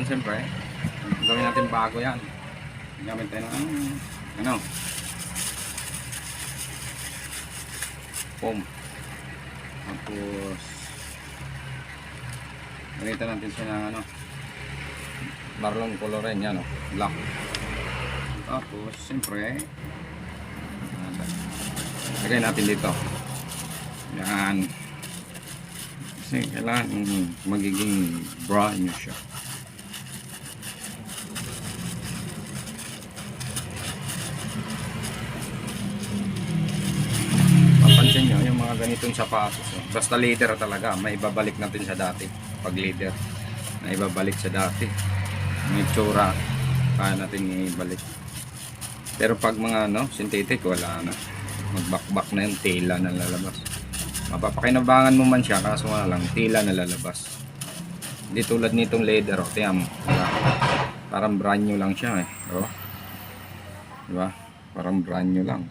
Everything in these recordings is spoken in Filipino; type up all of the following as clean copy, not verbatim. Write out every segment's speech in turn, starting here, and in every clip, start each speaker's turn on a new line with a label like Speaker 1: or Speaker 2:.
Speaker 1: yan, siyempre. Gawin natin bago yan. Gamit tayo ng ano, foam. Tapos gamitan natin siya ng ano, marlon color rin yan, black. Tapos siyempre lagay natin dito yan, kasi kailangan magiging brown nyo siya. Papansin nyo yung mga ganitong sapatos, basta leather talaga, may ibabalik natin sa dati. Pag leather na ibabalik sa dati, may tsura kaya natin ibalik. Pero pag mga synthetic, wala na, magbakbak na yung tela na lalabas. Mapapakinabangan mo man siya, kaso nga lang tela na lalabas. Hindi tulad nitong leather, tiyan mo, parang brand new lang siya diba? Parang brand new lang.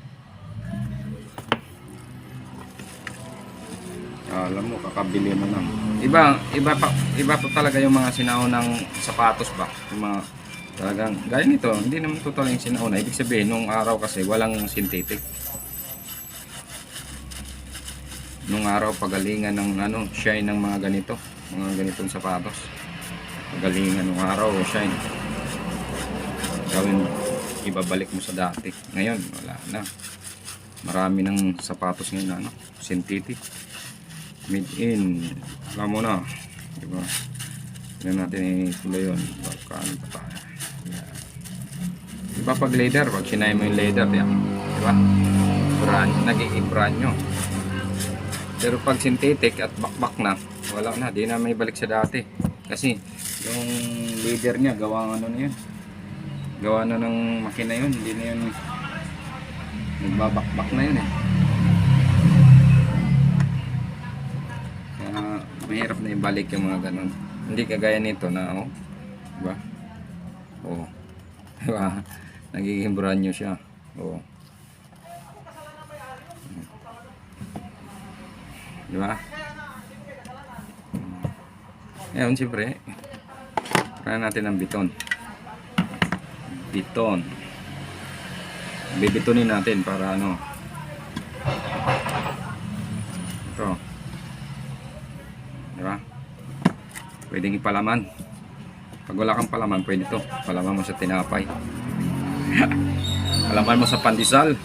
Speaker 1: Alam mo, kakabili mo lang. Iba pa talaga yung mga sinaunang sapatos ba? Yung mga talagang gaya nito, hindi naman total yung sinauna. Ibig sabihin, nung araw kasi walang synthetic. Nung araw pagalingan ng shine ng mga ganito, mga ganitong sapatos. Pagalingan nung araw, shine. Gawin, ibabalik mo sa dati. Ngayon, wala na. Marami ng sapatos ngayon synthetic. Made in, alam mo na, diba? Yan natin ituloy yun. Baka ano pa tayo. Diba pag leather, pag sinay mo yung leather, diba? Nagiging brand nyo. Pero pag synthetic at bakbak na, wala na, di na may balik sa dati. Kasi yung leather niya, gawa na yun. Gawa na ng makina yun, hindi na yun nagbabakbak na yun mahirap na ibalik yung mga ganun. Hindi kagaya nito na diba? Diba? Nagiging brand new siya. Diba? Ngayon siyempre kaya natin ang biton. Bibitonin natin para ito, diba? Pwedeng ipalaman. Pag wala kang palaman, pwede ito. Palaman mo sa tinapay. Palaman mo sa pandesal.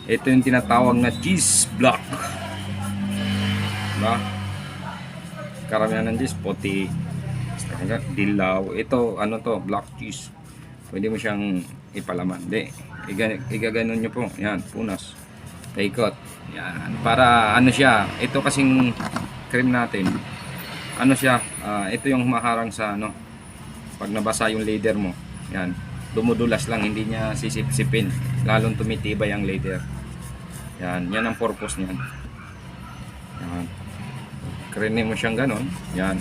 Speaker 1: Ito yung tinatawag na cheese block. Diba? Karamihan ng cheese, puti, dilaw. Ito, to, black cheese. Pwede mo siyang ipalaman. Hindi. Igaganon nyo po. Yan, punas. Paikot. Yan. Para siya. Ito kasing cream natin. Siya, ito yung humaharang sa pag nabasa yung leather mo. Yan, dumudulas lang, hindi niya sisip-sipin, lalong tumitibay ang leather. Yan ang purpose niyan. Yan, cream mo siyang ganon. Yan.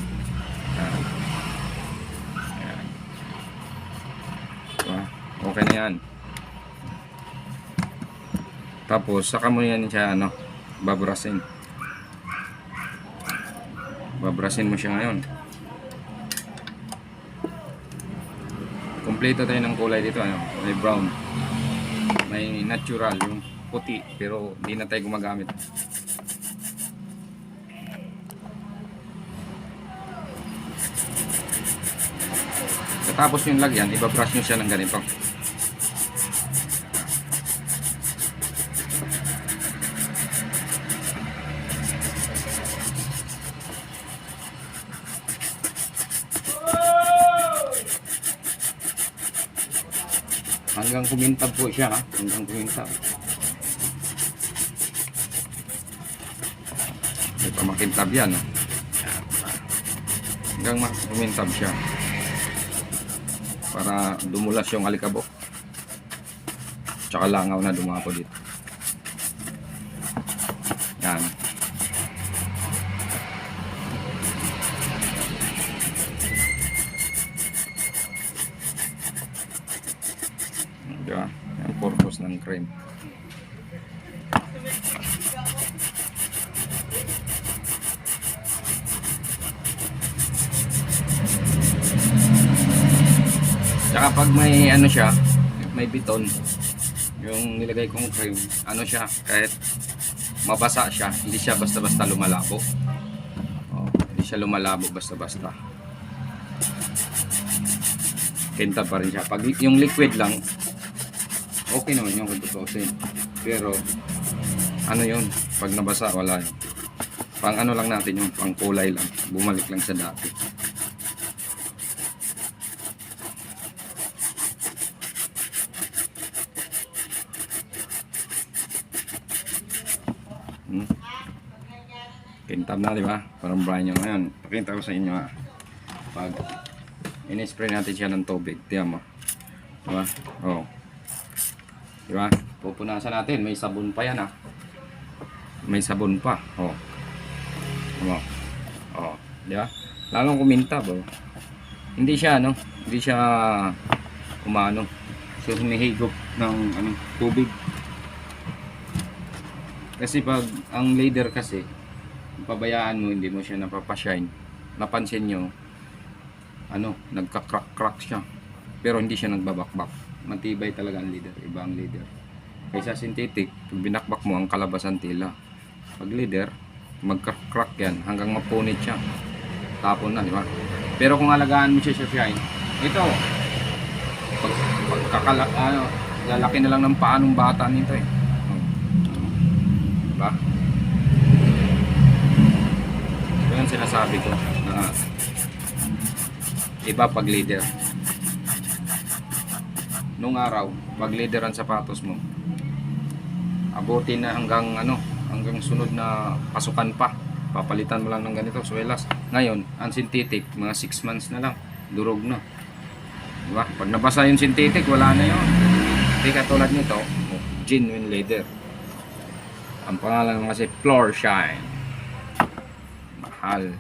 Speaker 1: Diba? Okay na yan. Tapos saka mo yan siya babrasin. Babrasin mo siya ngayon. Kompleto tayo ng kulay dito, may brown, may natural, yung puti, pero hindi na tayo gumagamit. Tapos yung lagyan, ibabrush nyo siya ng ganito. Hanggang kumintab po siya, hanggang kumintab. May pamakintab yan, hanggang kumintab siya para dumulas yung alikabok tsaka langaw na dumapo dito. Yan. Diba? Ang purpose ng cream. Tsaka pag may ano siya, may biton, yung nilagay kong cream, ano siya, kahit mabasa siya, hindi siya basta-basta lumalabo. Oh, hindi siya lumalabo basta-basta. Kintab pa rin siya. Pag yung liquid lang, okay naman yung kung tutusin. Pero, ano yun, pag nabasa, wala yun. Pang ano lang natin yung pang kulay lang. Bumalik lang sa dati. Kintab na, di ba? Parang brand new. Ngayon, pakita ko sa inyo ha. Pag in-spray natin siya ng tubig, tiyan mo. Di ba? Oh. Di ba? Pupunasan natin. May sabon pa yan ha. May sabon pa. Oh. Di ba? Oh. Di ba? Lalong kumintab oh. Hindi siya ano. Hindi siya umano. So humihigop ng ano, tubig. Kasi pag ang leader kasi pabayaan mo, hindi mo siya napapashine. Napansin nyo, ano, nagka-crack-crack siya. Pero hindi siya nagbabakbak. Matibay talaga ang leader, iba ang leader. Kaysa synthetic, pag binakbak mo, ang kalabasan tila. Pag leader, magka-crack yan hanggang mapunit siya. Tapon na, di ba? Pero kung alagaan mo siya shine, ito, lalaki na lang ng paa ng bata nito eh. Diba? Yan sinasabi ko na iba pag leader. Nung araw, pag leader ang sapatos mo, abutin na hanggang ano, hanggang sunod na pasukan pa. Papalitan mo lang ng ganito, swelas. Ngayon, ang synthetic, mga 6 months na lang, durog na. Diba? Pag nabasa yung synthetic, wala na yun. Hindi katulad nito, genuine leather. Ang pangalan kasi Floor Shine. Mahal.